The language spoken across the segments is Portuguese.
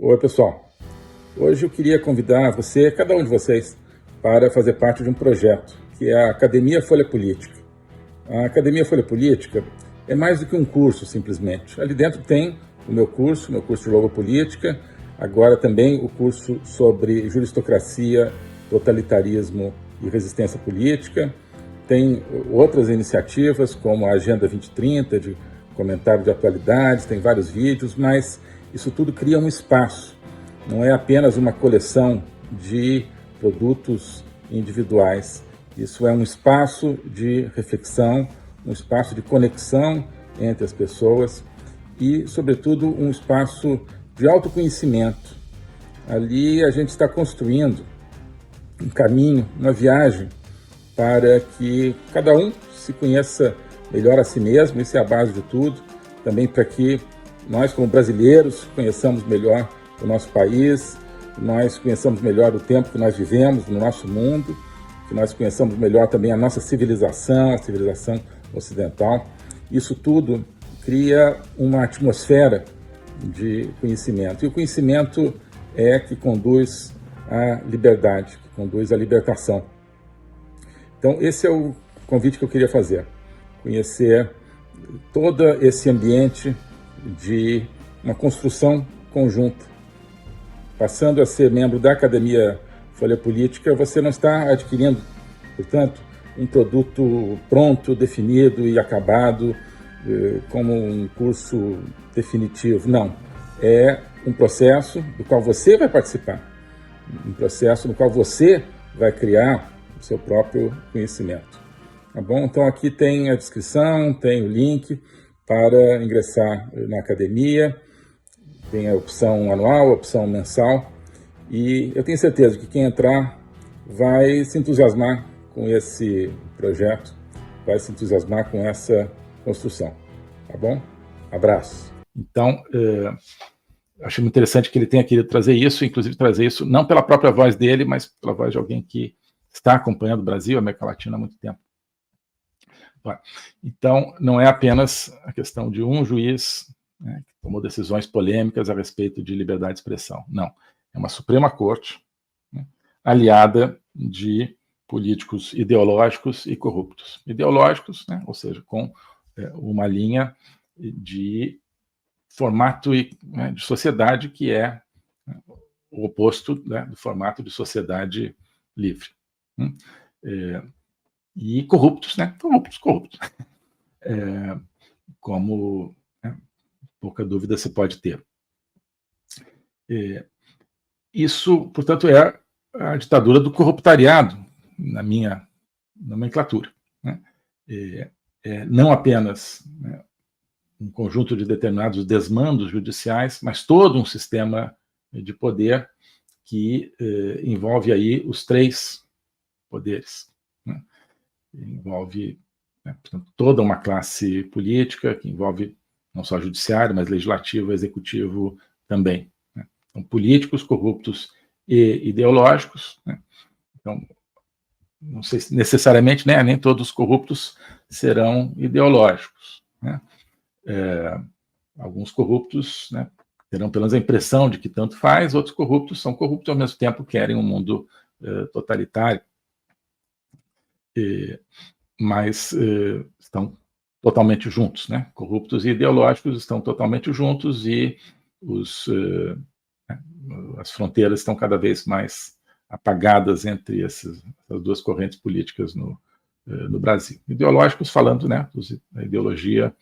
Oi, pessoal. Hoje eu queria convidar você, cada um de vocês, para fazer parte de um projeto, que é a Academia Folha Política. A Academia Folha Política é mais do que um curso, simplesmente. Ali dentro tem o meu curso de Logopolítica, agora também o curso sobre juristocracia, totalitarismo e resistência política. Tem outras iniciativas, como a Agenda 2030, de comentário de atualidades, tem vários vídeos, mas isso tudo cria um espaço. Não é apenas uma coleção de produtos individuais. Isso é um espaço de reflexão, um espaço de conexão entre as pessoas e, sobretudo, um espaço de autoconhecimento. Ali a gente está construindo um caminho, uma viagem para que cada um se conheça melhor a si mesmo, isso é a base de tudo, também para que nós, como brasileiros, conheçamos melhor o nosso país, nós conheçamos melhor o tempo que nós vivemos no nosso mundo, que nós conheçamos melhor também a nossa civilização, a civilização ocidental. Isso tudo cria uma atmosfera de conhecimento. E o conhecimento é que conduz à liberdade, que conduz à libertação. Então, esse é o convite que eu queria fazer. Conhecer todo esse ambiente de uma construção conjunta. Passando a ser membro da Academia Folha Política, você não está adquirindo, portanto, um produto pronto, definido e acabado, como um curso definitivo. Não. É um processo do qual você vai participar, um processo no qual você vai criar o seu próprio conhecimento. Tá bom? Então aqui tem a descrição, tem o link para ingressar na academia, tem a opção anual, a opção mensal, e eu tenho certeza que quem entrar vai se entusiasmar com esse projeto, vai se entusiasmar com essa construção. Tá bom? Abraço. Então, acho muito interessante que ele tenha querido trazer isso, inclusive trazer isso não pela própria voz dele, mas pela voz de alguém que está acompanhando o Brasil, a América Latina há muito tempo. Então, não é apenas a questão de um juiz, né, que tomou decisões polêmicas a respeito de liberdade de expressão. Não. É uma Suprema Corte, né, aliada de políticos ideológicos e corruptos. Ideológicos, né, ou seja, com uma linha de formato né, de sociedade que é o oposto, né, do formato de sociedade livre. E corruptos, né? Corruptos. Como, né, pouca dúvida se pode ter. Isso, portanto, é a ditadura do corruptariado, na minha nomenclatura. Né? Não apenas, né, um conjunto de determinados desmandos judiciais, mas todo um sistema de poder que envolve aí os três poderes. Né? Envolve, né, portanto, toda uma classe política, que envolve não só judiciário, mas legislativo, executivo também. Né? Então, políticos, corruptos e ideológicos. Né? Então, não sei se necessariamente, né, nem todos os corruptos serão ideológicos. Né? Alguns corruptos, né, terão pelo menos a impressão de que tanto faz, outros corruptos são corruptos e ao mesmo tempo querem um mundo totalitário. Mas estão totalmente juntos, né? Corruptos e ideológicos estão totalmente juntos e as fronteiras estão cada vez mais apagadas entre essas duas correntes políticas no Brasil. Ideológicos falando, né, da ideologia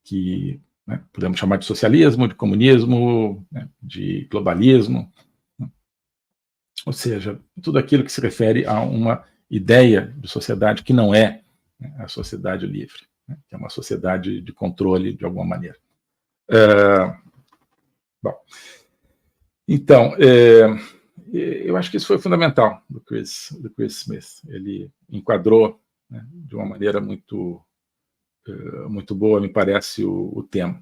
que, né, podemos chamar de socialismo, de comunismo, né, de globalismo, né? Ou seja, tudo aquilo que se refere a uma ideia de sociedade que não é, né, a sociedade livre, né, que é uma sociedade de controle de alguma maneira. Bom, então, eu acho que isso foi fundamental do Chris Smith. Ele enquadrou, né, de uma maneira muito boa, me parece, o tema.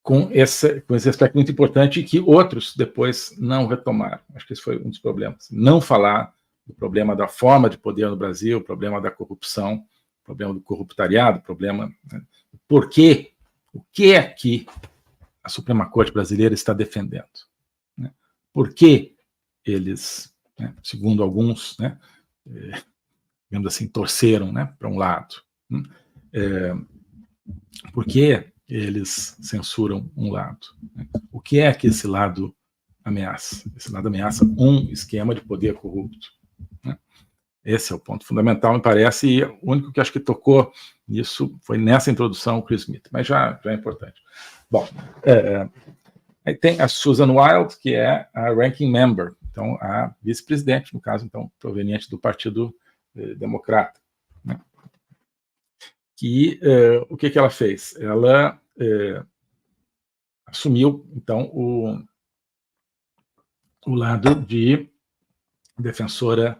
Com esse aspecto muito importante que outros depois não retomaram. Acho que esse foi um dos problemas. Não falar do problema da forma de poder no Brasil, o problema da corrupção, o problema do corruptariado, o problema, né, por que O que é que a Suprema Corte brasileira está defendendo? Né? Por que eles, né, segundo alguns, né, digamos assim, torceram, né, para um lado? Por que eles censuram um lado? Né? O que é que esse lado ameaça? Esse lado ameaça um esquema de poder corrupto. Né? Esse é o ponto fundamental, me parece, e o único que acho que tocou nisso foi nessa introdução o Chris Smith, mas já é importante. Bom, aí tem a Susan Wild, que é a ranking member, então a vice-presidente, no caso, então, proveniente do Partido Democrata. Né? Que o que ela fez? Ela assumiu, então, o lado de defensora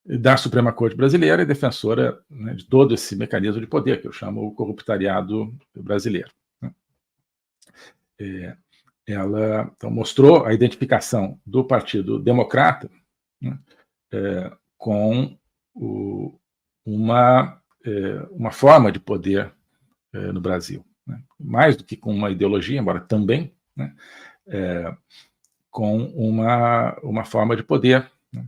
da Suprema Corte Brasileira e defensora, né, de todo esse mecanismo de poder, que eu chamo o corruptariado brasileiro. Né? Ela então, mostrou a identificação do Partido Democrata, né, com uma forma de poder no Brasil. Né? Mais do que com uma ideologia, embora também, né, com uma forma de poder. Né?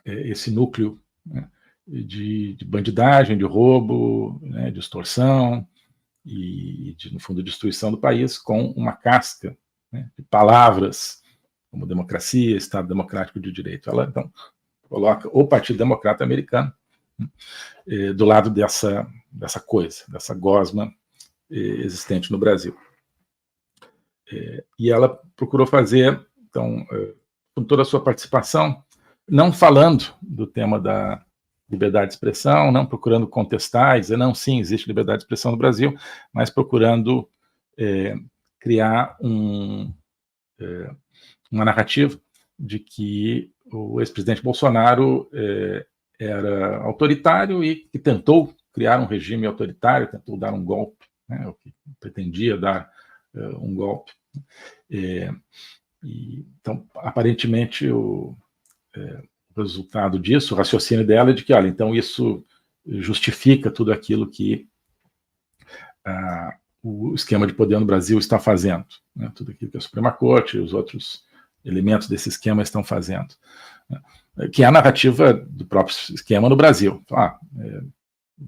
Esse núcleo, né, de bandidagem, de roubo, né, de extorsão e, no fundo, destruição do país, com uma casca, né, de palavras como democracia, Estado Democrático de Direito. Ela, então, coloca o Partido Democrata Americano, né, do lado dessa coisa, dessa gosma existente no Brasil. E ela procurou fazer, então, com toda a sua participação, não falando do tema da liberdade de expressão, não procurando contestar, dizer, não, sim, existe liberdade de expressão no Brasil, mas procurando criar uma narrativa de que o ex-presidente Bolsonaro era autoritário e que tentou criar um regime autoritário, tentou dar um golpe, né, o que pretendia dar um golpe. Então, aparentemente, o resultado disso, o raciocínio dela é de que, olha, então isso justifica tudo aquilo que o esquema de poder no Brasil está fazendo, né? Tudo aquilo que a Suprema Corte e os outros elementos desse esquema estão fazendo, né? Que é a narrativa do próprio esquema no Brasil.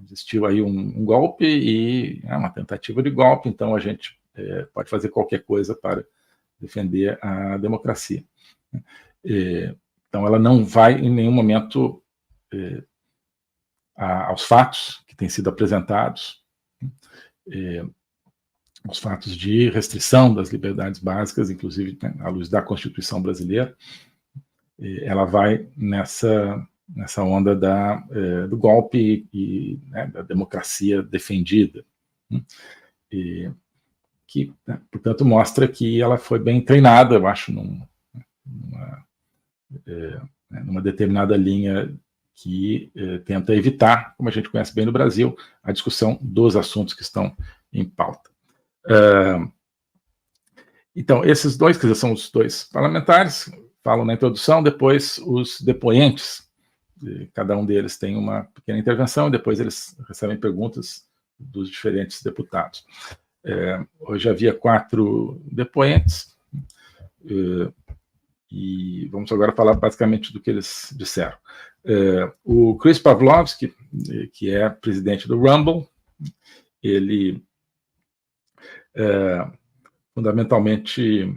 Existiu aí um golpe e uma tentativa de golpe, então a gente pode fazer qualquer coisa para defender a democracia. Então, ela não vai, em nenhum momento, aos fatos que têm sido apresentados, os fatos de restrição das liberdades básicas, inclusive, né, à luz da Constituição brasileira. Ela vai nessa onda do golpe e né, da democracia defendida, que, né, portanto, mostra que ela foi bem treinada, eu acho, numa determinada linha que tenta evitar, como a gente conhece bem no Brasil, a discussão dos assuntos que estão em pauta. Então, esses dois, quer dizer, são os dois parlamentares, falam na introdução, depois os depoentes, cada um deles tem uma pequena intervenção, e depois eles recebem perguntas dos diferentes deputados. Hoje havia 4 depoentes, e vamos agora falar basicamente do que eles disseram. O Chris Pavlovski, que é presidente do Rumble, ele fundamentalmente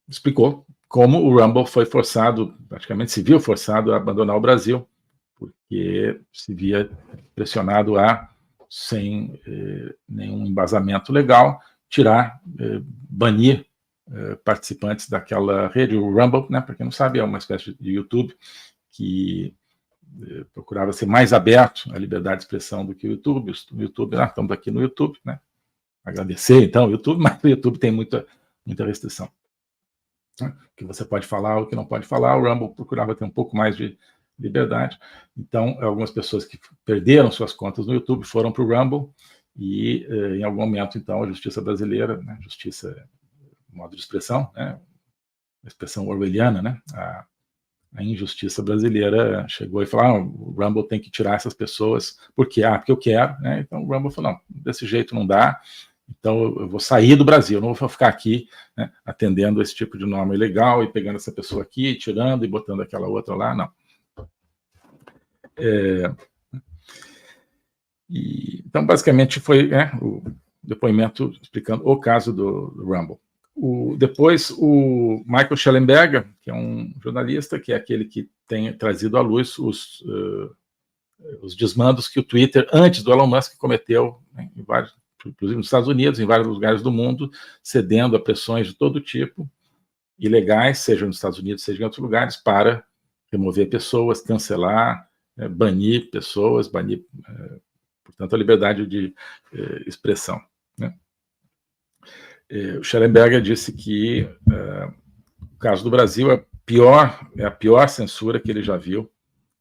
explicou como o Rumble foi forçado, praticamente se viu forçado a abandonar o Brasil, porque se via pressionado a, sem nenhum embasamento legal, banir participantes daquela rede, o Rumble, né, para quem não sabe, é uma espécie de YouTube que procurava ser mais aberto à liberdade de expressão do que o YouTube. O YouTube, estamos aqui no YouTube, né? Agradecer, então, o YouTube, mas o YouTube tem muita restrição. Né? O que você pode falar, o que não pode falar. O Rumble procurava ter um pouco mais de liberdade. Então, algumas pessoas que perderam suas contas no YouTube foram para o Rumble e, em algum momento, então, a justiça brasileira, né, justiça, modo de expressão, né, a expressão orwelliana, né, a injustiça brasileira chegou e falou: o Rumble tem que tirar essas pessoas. Por quê? Porque eu quero. Né? Então o Rumble falou: não, desse jeito não dá, então eu vou sair do Brasil, não vou ficar aqui, né, atendendo esse tipo de norma ilegal e pegando essa pessoa aqui, tirando e botando aquela outra lá, não. Então, basicamente, foi o depoimento explicando o caso do Rumble. Depois, o Michael Shellenberger, que é um jornalista, que é aquele que tem trazido à luz os desmandos que o Twitter, antes do Elon Musk, cometeu, né, em vários, inclusive nos Estados Unidos, em vários lugares do mundo, cedendo a pressões de todo tipo, ilegais, seja nos Estados Unidos, seja em outros lugares, para remover pessoas, cancelar, banir pessoas, banir, portanto, a liberdade de expressão. Né? O Schellenberger disse que o caso do Brasil é a pior censura que ele já viu,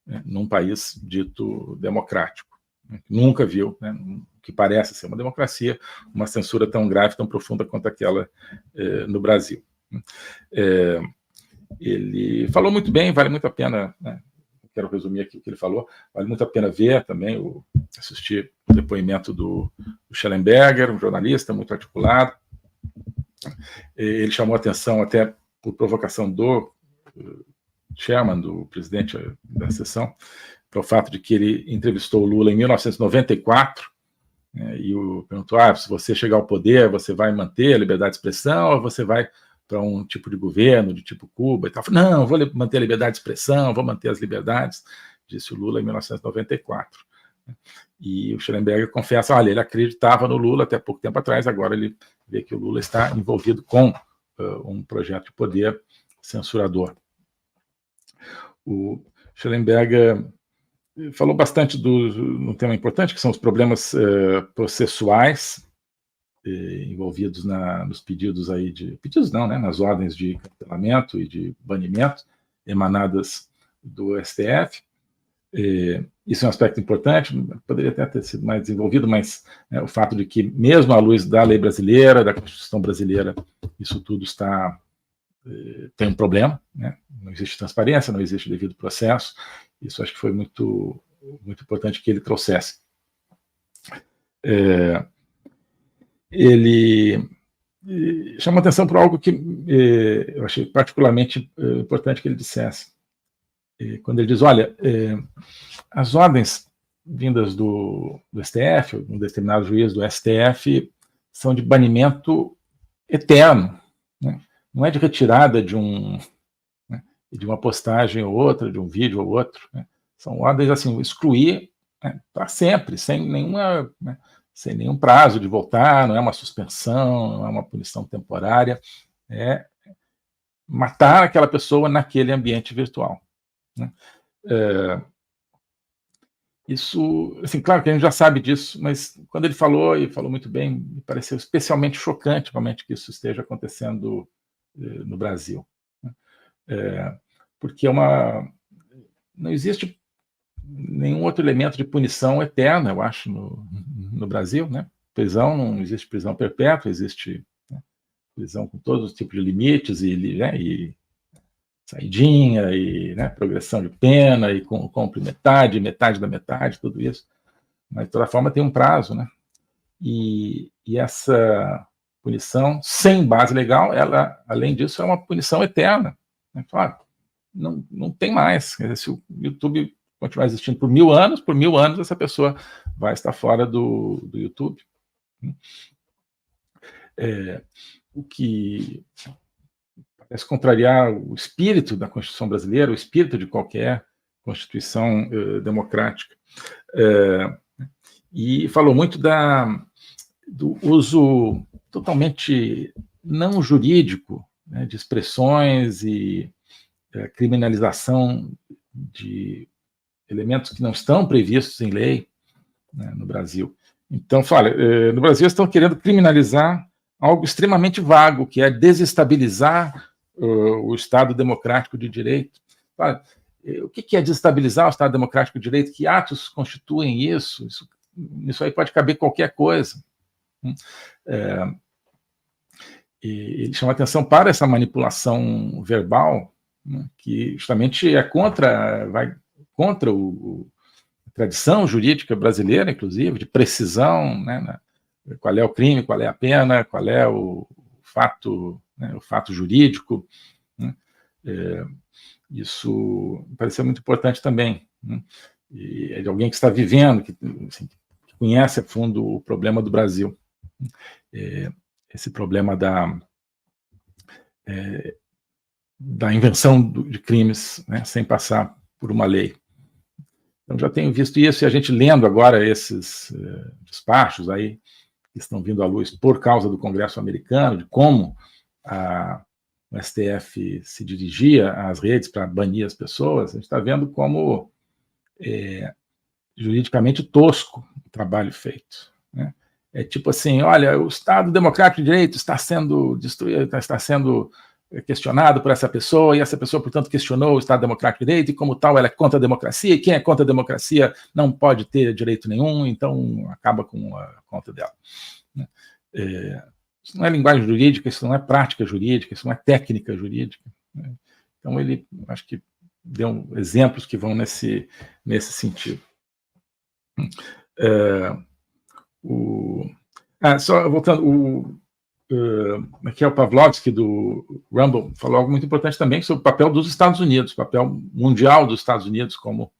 né, num país dito democrático. Né? Nunca viu, né, que parece ser uma democracia, uma censura tão grave, tão profunda quanto aquela no Brasil. Ele falou muito bem, vale muito a pena, né, quero resumir aqui o que ele falou, vale muito a pena ver também, assistir o depoimento do Schellenberger, um jornalista muito articulado. Ele chamou a atenção até por provocação do chairman, do presidente da sessão, para o fato de que ele entrevistou o Lula em 1994, né, e perguntou: se você chegar ao poder, você vai manter a liberdade de expressão ou você vai para um tipo de governo, de tipo Cuba e tal? Não, vou manter a liberdade de expressão, vou manter as liberdades, disse o Lula em 1994. E o Schellenberger confessa: olha, ele acreditava no Lula até pouco tempo atrás, agora ele vê que o Lula está envolvido com um projeto de poder censurador. O Schellenberger falou bastante num tema importante, que são os problemas processuais envolvidos nos pedidos aí pedidos não, né, nas ordens de cancelamento e de banimento emanadas do STF. Isso é um aspecto importante, poderia até ter sido mais desenvolvido, mas o fato de que, mesmo à luz da lei brasileira, da Constituição brasileira, isso tudo tem um problema, né? Não existe transparência, não existe devido processo. Isso acho que foi muito, muito importante que ele trouxesse. Ele chama atenção para algo que eu achei particularmente importante que ele dissesse. Quando ele diz: olha, as ordens vindas do STF, um determinado juiz do STF, são de banimento eterno, né? Não é de retirada de uma postagem ou outra, de um vídeo ou outro, né? São ordens assim, excluir, né, para sempre, sem nenhum prazo de voltar, não é uma suspensão, não é uma punição temporária, é matar aquela pessoa naquele ambiente virtual. Né? Isso, assim, claro que a gente já sabe disso, mas quando ele falou, e falou muito bem, me pareceu especialmente chocante, realmente, que isso esteja acontecendo no Brasil. Porque não existe nenhum outro elemento de punição eterna, eu acho, no Brasil, né? Prisão, não existe prisão perpétua, existe, né, prisão com todos os tipos de limites e saidinha, e, né, progressão de pena, e cumpre metade da metade, tudo isso. Mas, de toda forma, tem um prazo, né? E essa punição, sem base legal, ela, além disso, é uma punição eterna. Né? Claro, não tem mais. Quer dizer, se o YouTube continuar existindo por 1000 anos, essa pessoa vai estar fora do YouTube. O que parece contrariar o espírito da Constituição brasileira, o espírito de qualquer Constituição democrática. E falou muito do uso totalmente não jurídico, né, de expressões e criminalização de elementos que não estão previstos em lei, né, no Brasil. Então, no Brasil estão querendo criminalizar algo extremamente vago, que é desestabilizar o Estado democrático de direito. O que é desestabilizar o Estado democrático de direito? Que atos constituem isso? Isso aí pode caber qualquer coisa. Ele chama atenção para essa manipulação verbal, né, que justamente vai contra a tradição jurídica brasileira, inclusive, de precisão, né, qual é o crime, qual é a pena, qual é o fato, né, o fato jurídico, né, isso me pareceu muito importante também, né, e é de alguém que está vivendo, assim, que conhece a fundo o problema do Brasil, esse problema da invenção de crimes, né, sem passar por uma lei. Então, já tenho visto isso, e a gente lendo agora esses despachos aí, que estão vindo à luz por causa do Congresso americano, de como o STF se dirigia às redes para banir as pessoas, a gente está vendo como juridicamente tosco o trabalho feito, né? É tipo assim, olha, o Estado Democrático de Direito está sendo destruído, está sendo questionado por essa pessoa, e essa pessoa, portanto, questionou o Estado Democrático de Direito, e como tal ela é contra a democracia, e quem é contra a democracia não pode ter direito nenhum, então acaba com a conta dela. Isso não é linguagem jurídica, isso não é prática jurídica, isso não é técnica jurídica, né? Então ele, acho que deu exemplos que vão nesse sentido. Só voltando, Mikhail Pavlovsky, do Rumble, falou algo muito importante também sobre o papel dos Estados Unidos, o papel mundial dos Estados Unidos como,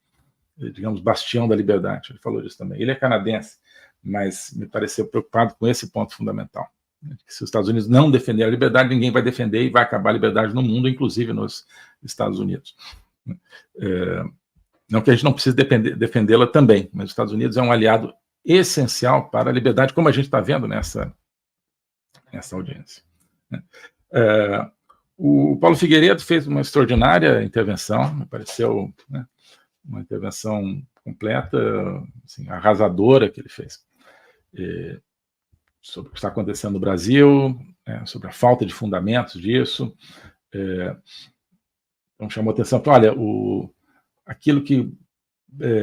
digamos, bastião da liberdade. Ele falou disso também. Ele é canadense, mas me pareceu preocupado com esse ponto fundamental. Que se os Estados Unidos não defenderem a liberdade, ninguém vai defender e vai acabar a liberdade no mundo, inclusive nos Estados Unidos. Não que a gente não precise defendê-la também, mas os Estados Unidos é um aliado essencial para a liberdade, como a gente está vendo nessa audiência. O Paulo Figueiredo fez uma extraordinária intervenção, me pareceu, né, uma intervenção completa, assim, arrasadora que ele fez, sobre o que está acontecendo no Brasil, sobre a falta de fundamentos disso. Então chamou atenção para, olha, aquilo que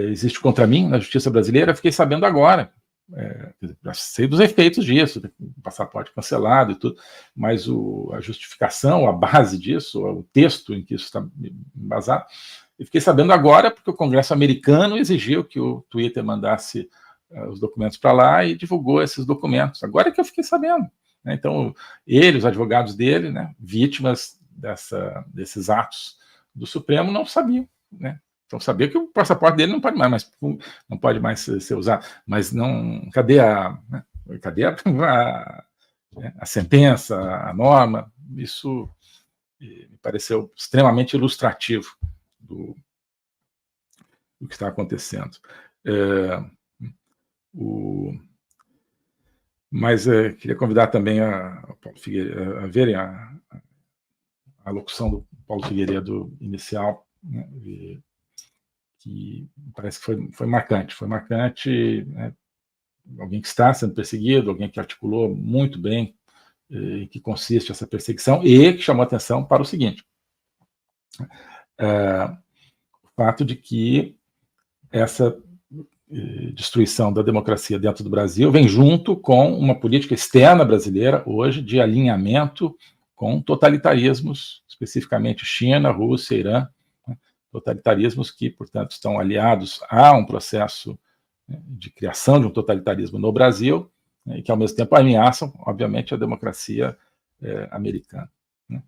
existe contra mim na justiça brasileira, eu fiquei sabendo agora. Já sei dos efeitos disso, o passaporte cancelado e tudo, mas a justificação, a base disso, o texto em que isso está embasado, eu fiquei sabendo agora porque o Congresso americano exigiu que o Twitter mandasse os documentos para lá e divulgou esses documentos. Agora é que eu fiquei sabendo, né? Então, ele, os advogados dele, né, vítimas desses atos do Supremo, não sabiam, né? Então, sabia que o passaporte dele não pode mais ser usado, mas não. Cadê a sentença, a norma? Isso me pareceu extremamente ilustrativo do que está acontecendo. Mas queria convidar também a Paulo Figueiredo a verem a locução do Paulo Figueiredo inicial, né, que parece que foi marcante, né? Alguém que está sendo perseguido, alguém que articulou muito bem em que consiste essa perseguição, e que chamou atenção para o seguinte: o fato de que essa destruição da democracia dentro do Brasil vem junto com uma política externa brasileira hoje de alinhamento com totalitarismos, especificamente China, Rússia, Irã, né? Totalitarismos que, portanto, estão aliados a um processo de criação de um totalitarismo no Brasil, né, e que, ao mesmo tempo, ameaçam, obviamente, a democracia americana, né?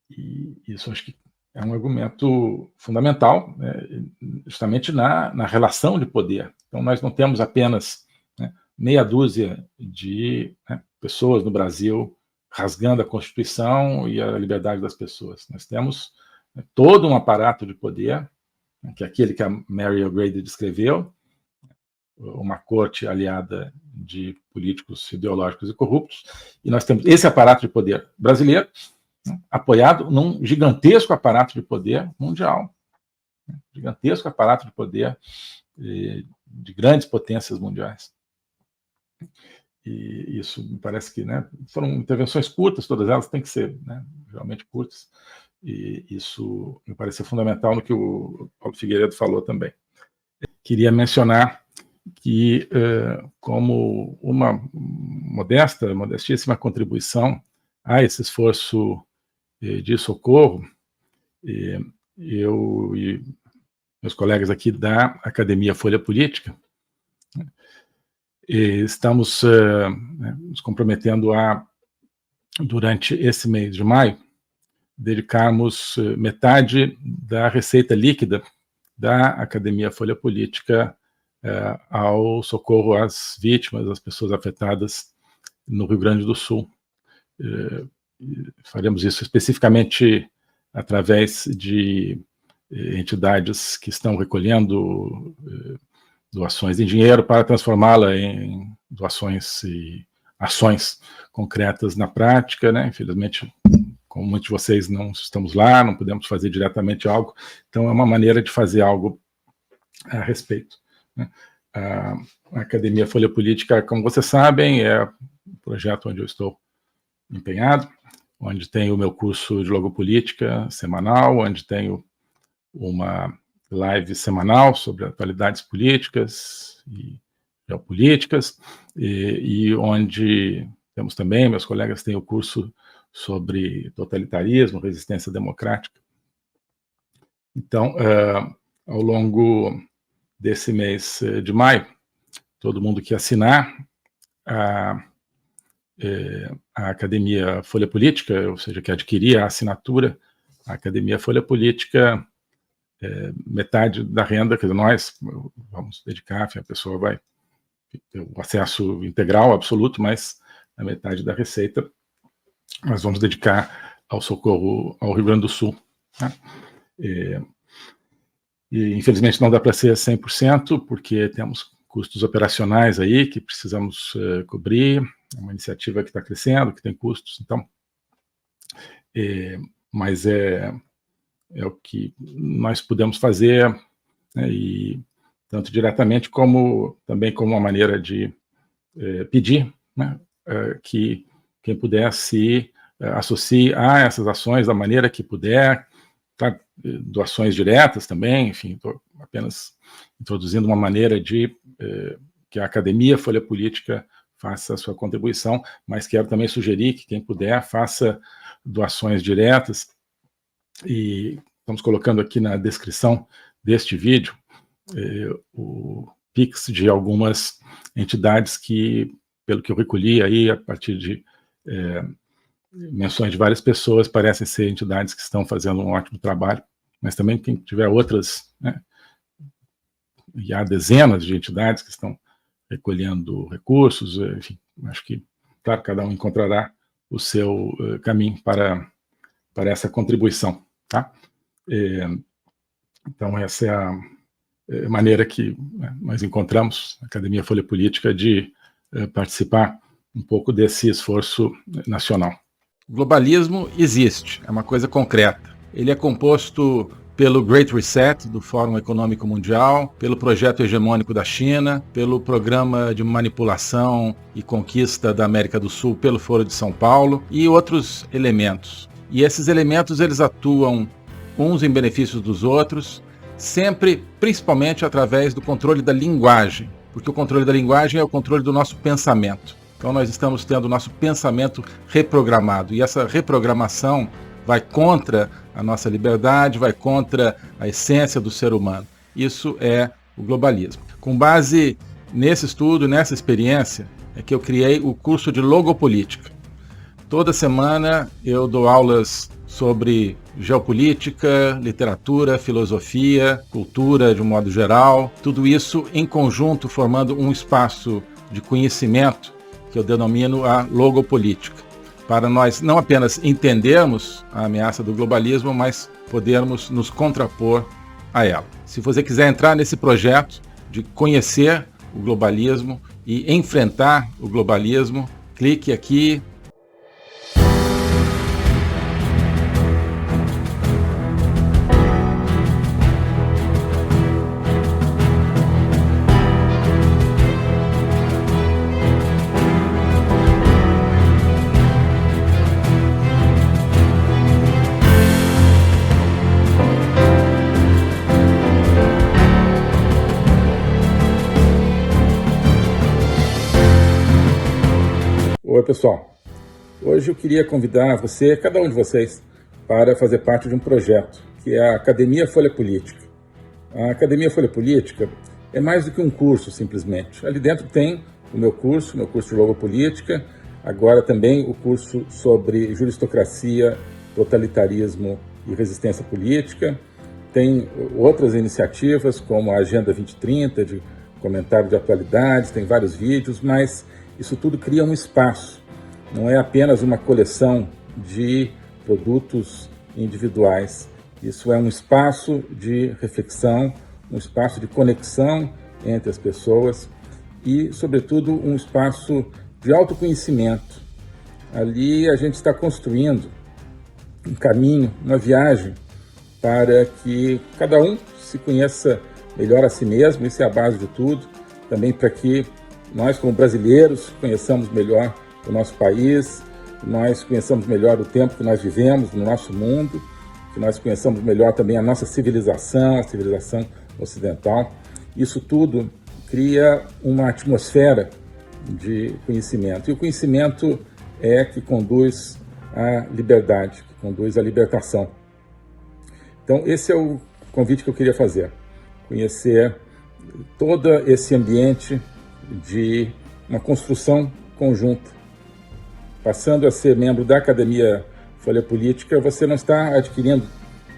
E isso acho que é um argumento fundamental, né, justamente na relação de poder. Então, nós não temos apenas, né, meia dúzia de pessoas no Brasil rasgando a Constituição e a liberdade das pessoas. Nós temos todo um aparato de poder, né, que é aquele que a Mary O'Grady descreveu, uma corte aliada de políticos ideológicos e corruptos, e nós temos esse aparato de poder brasileiro, né, apoiado num gigantesco aparato de poder mundial, né, gigantesco aparato de poder de grandes potências mundiais. E isso me parece que, né, foram intervenções curtas, todas elas têm que ser, né, realmente curtas, e isso me pareceu fundamental no que o Paulo Figueiredo falou também. Queria mencionar que, como uma modestíssima contribuição a esse esforço de socorro, eu e meus colegas aqui da Academia Folha Política, estamos nos comprometendo a, durante esse mês de maio, dedicarmos metade da receita líquida da Academia Folha Política ao socorro às vítimas, às pessoas afetadas no Rio Grande do Sul. Faremos isso especificamente através de entidades que estão recolhendo doações em dinheiro para transformá-la em doações e ações concretas na prática, né? Infelizmente, como muitos de vocês não estamos lá, não podemos fazer diretamente algo, então é uma maneira de fazer algo a respeito, né? A Academia Folha Política, como vocês sabem, é um projeto onde eu estou empenhado, onde tenho o meu curso de logopolítica semanal, onde tenho uma live semanal sobre atualidades políticas e geopolíticas, e onde temos também, meus colegas têm o curso sobre totalitarismo, resistência democrática. Então, ao longo desse mês de maio, todo mundo que assinar a Academia Folha Política, ou seja, que adquirir a assinatura, a Academia Folha Política, metade da renda, quer dizer, nós vamos dedicar, a pessoa vai ter o acesso integral, absoluto, mas a metade da receita nós vamos dedicar ao socorro ao Rio Grande do Sul, tá? E infelizmente não dá para ser 100%, porque temos custos operacionais aí que precisamos cobrir, é uma iniciativa que está crescendo, que tem custos, então, mas é o que nós podemos fazer, né, e tanto diretamente como também como uma maneira de pedir, né, que quem puder se associe a essas ações da maneira que puder, tá? Doações diretas também, enfim, estou apenas introduzindo uma maneira de que a Academia Folha Política faça a sua contribuição, mas quero também sugerir que quem puder faça doações diretas, e estamos colocando aqui na descrição deste vídeo o Pix de algumas entidades que, pelo que eu recolhi aí, a partir de menções de várias pessoas, parecem ser entidades que estão fazendo um ótimo trabalho, mas também quem tiver outras, né, e há dezenas de entidades que estão recolhendo recursos, enfim, acho que, claro, cada um encontrará o seu caminho para essa contribuição, tá? Então, essa é a maneira que nós encontramos, a Academia Folha Política, de participar um pouco desse esforço nacional. O globalismo existe, é uma coisa concreta. Ele é composto pelo Great Reset, do Fórum Econômico Mundial, pelo projeto hegemônico da China, pelo programa de manipulação e conquista da América do Sul pelo Foro de São Paulo e outros elementos. E esses elementos, eles atuam uns em benefício dos outros, sempre, principalmente através do controle da linguagem, porque o controle da linguagem é o controle do nosso pensamento. Então nós estamos tendo o nosso pensamento reprogramado, e essa reprogramação vai contra a nossa liberdade, vai contra a essência do ser humano. Isso é o globalismo. Com base nesse estudo, nessa experiência, é que eu criei o curso de logopolítica. Toda semana eu dou aulas sobre geopolítica, literatura, filosofia, cultura de um modo geral, tudo isso em conjunto formando um espaço de conhecimento que eu denomino a logopolítica, para nós não apenas entendermos a ameaça do globalismo, mas podermos nos contrapor a ela. Se você quiser entrar nesse projeto de conhecer o globalismo e enfrentar o globalismo, clique aqui. Oi, pessoal. Hoje eu queria convidar você, cada um de vocês, para fazer parte de um projeto, que é a Academia Folha Política. A Academia Folha Política é mais do que um curso, simplesmente. Ali dentro tem o meu curso de Logopolítica, agora também o curso sobre juristocracia, totalitarismo e resistência política. Tem outras iniciativas, como a Agenda 2030, de comentário de atualidades, tem vários vídeos, mas isso tudo cria um espaço. Não é apenas uma coleção de produtos individuais. Isso é um espaço de reflexão, um espaço de conexão entre as pessoas e, sobretudo, um espaço de autoconhecimento. Ali a gente está construindo um caminho, uma viagem para que cada um se conheça melhor a si mesmo, isso é a base de tudo, também para que nós, como brasileiros, conheçamos melhor o nosso país, que nós conheçamos melhor o tempo que nós vivemos no nosso mundo, que nós conheçamos melhor também a nossa civilização, a civilização ocidental. Isso tudo cria uma atmosfera de conhecimento. E o conhecimento é que conduz à liberdade, que conduz à libertação. Então, esse é o convite que eu queria fazer. Conhecer todo esse ambiente de uma construção conjunta. Passando a ser membro da Academia Folha Política, você não está adquirindo,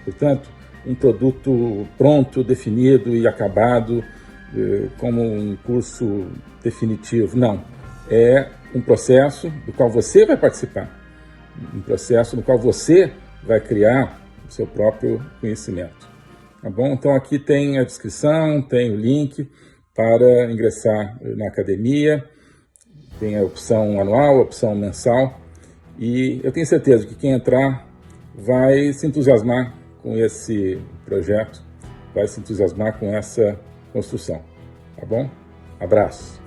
portanto, um produto pronto, definido e acabado, como um curso definitivo. Não. É um processo do qual você vai participar, um processo no qual você vai criar o seu próprio conhecimento. Tá bom? Então aqui tem a descrição, tem o link para ingressar na academia, tem a opção anual, a opção mensal, e eu tenho certeza que quem entrar vai se entusiasmar com esse projeto, vai se entusiasmar com essa construção. Tá bom? Abraço.